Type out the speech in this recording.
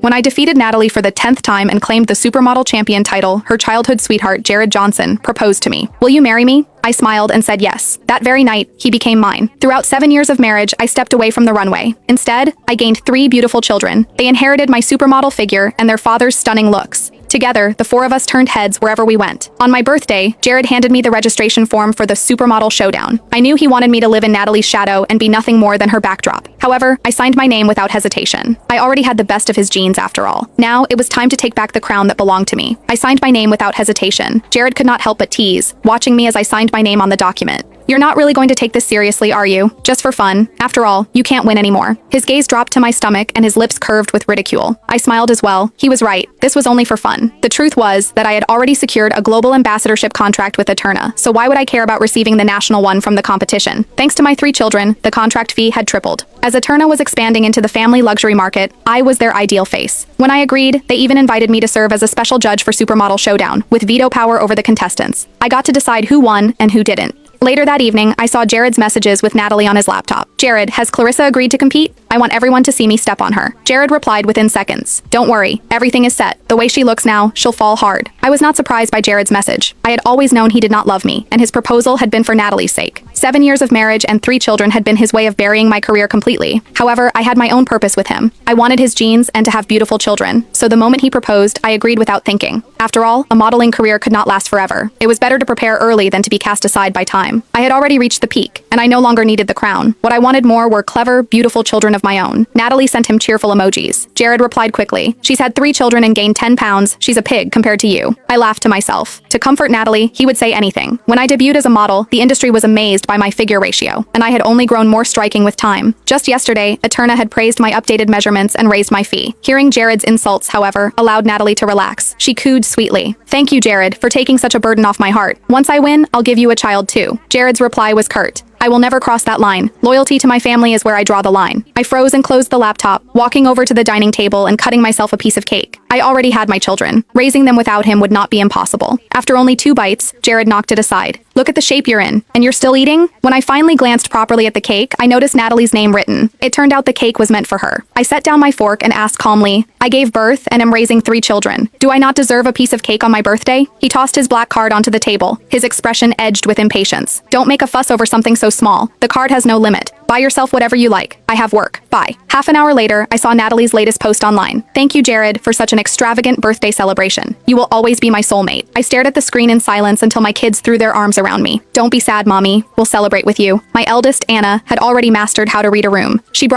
When I defeated Natalie for the 10th time and claimed the supermodel champion title, her childhood sweetheart, Jared Johnson, proposed to me. "Will you marry me?" I smiled and said yes. That very night, he became mine. Throughout 7 years of marriage, I stepped away from the runway. Instead, I gained 3 beautiful children. They inherited my supermodel figure and their father's stunning looks. Together, the 4 of us turned heads wherever we went. On my birthday, Jared handed me the registration form for the Supermodel Showdown. I knew he wanted me to live in Natalie's shadow and be nothing more than her backdrop. However, I signed my name without hesitation. I already had the best of his genes after all. Now, it was time to take back the crown that belonged to me. I signed my name without hesitation. Jared could not help but tease, watching me as I signed my name on the document. "You're not really going to take this seriously, are you? Just for fun. After all, you can't win anymore." His gaze dropped to my stomach and his lips curved with ridicule. I smiled as well. He was right. This was only for fun. The truth was that I had already secured a global ambassadorship contract with Eterna, so why would I care about receiving the national one from the competition? Thanks to my 3 children, the contract fee had tripled. As Eterna was expanding into the family luxury market, I was their ideal face. When I agreed, they even invited me to serve as a special judge for Supermodel Showdown, with veto power over the contestants. I got to decide who won and who didn't. Later that evening, I saw Jared's messages with Natalie on his laptop. "Jared, has Clarissa agreed to compete? I want everyone to see me step on her." Jared replied within seconds. "Don't worry, everything is set. The way she looks now, she'll fall hard." I was not surprised by Jared's message. I had always known he did not love me, and his proposal had been for Natalie's sake. 7 years of marriage and 3 children had been his way of burying my career completely. However, I had my own purpose with him. I wanted his genes and to have beautiful children, so the moment he proposed, I agreed without thinking. After all, a modeling career could not last forever. It was better to prepare early than to be cast aside by time. I had already reached the peak, and I no longer needed the crown. What I wanted more were clever, beautiful children of my own. Natalie sent him cheerful emojis. Jared replied quickly, "She's had 3 children and gained 10 pounds. She's a pig compared to you." I laughed to myself. To comfort Natalie, he would say anything. When I debuted as a model, the industry was amazed by my figure ratio, and I had only grown more striking with time. Just yesterday, Eterna had praised my updated measurements and raised my fee. Hearing Jared's insults, however, allowed Natalie to relax. She cooed sweetly. "Thank you, Jared, for taking such a burden off my heart. Once I win, I'll give you a child too." Jared's reply was curt. "I will never cross that line. Loyalty to my family is where I draw the line." I froze and closed the laptop, walking over to the dining table and cutting myself a piece of cake. I already had my children. Raising them without him would not be impossible. After only 2 bites, Jared knocked it aside. "Look at the shape you're in. And you're still eating?" When I finally glanced properly at the cake, I noticed Natalie's name written. It turned out the cake was meant for her. I set down my fork and asked calmly, "I gave birth and am raising 3 children. Do I not deserve a piece of cake on my birthday?" He tossed his black card onto the table, his expression edged with impatience. "Don't make a fuss over something so small. The card has no limit. Buy yourself whatever you like. I have work. Bye." Half an hour later, I saw Natalie's latest post online. "Thank you, Jared, for such an extravagant birthday celebration. You will always be my soulmate." I stared at the screen in silence until my kids threw their arms around me. "Don't be sad, Mommy. We'll celebrate with you." My eldest, Anna, had already mastered how to read a room. She brought